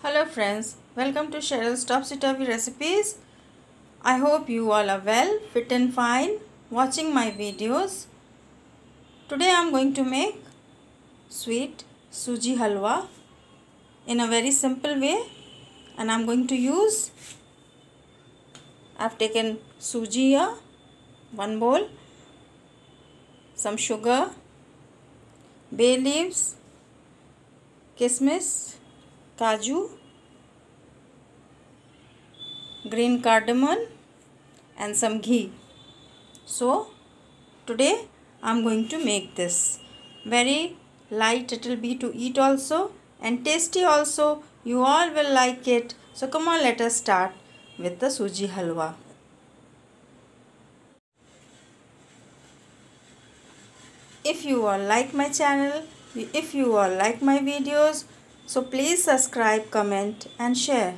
Hello friends, welcome to Cheryl's Topsy-Turvy Recipes. I hope you all are well, fit and fine, watching my videos. Today I am going to make sweet Suggi Halwa in a very simple way, and I am going to use, I have taken Suggi here, 1 bowl, some sugar, bay leaves, kismis, kaju, green cardamom and some ghee. So today I am going to make this. Very light it will be to eat also and tasty also. You all will like it. So come on, let us start with the Suggi Halwa. If you all like my channel, if you all like my videos, so please subscribe, comment and share.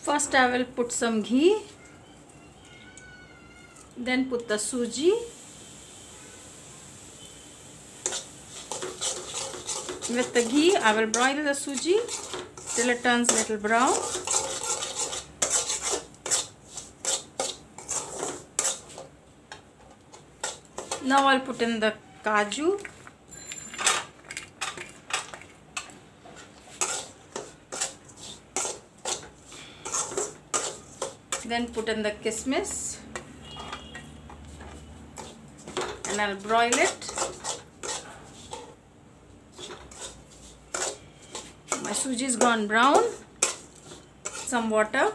First I will put some ghee, then put the suggi, with the ghee I will broil the suggi till it turns little brown. Now I'll put in the kaju, then put in the kismis and I'll broil it. My suggi is gone brown. Some water.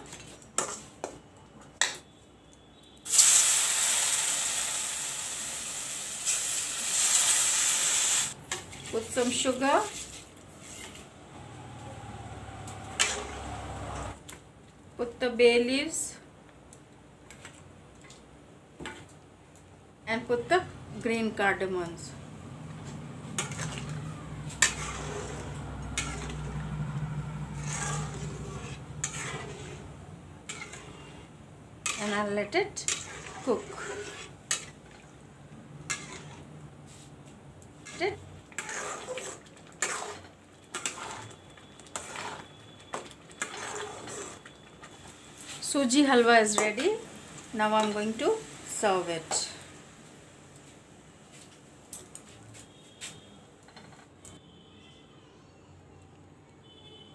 Put some sugar. Put the bay leaves. And put the green cardamoms. And I'll let it cook. Suggi halwa is ready. Now I'm going to serve it.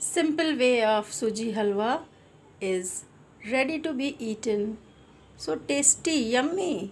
Simple way of Suggi halwa is ready to be eaten. So tasty, yummy.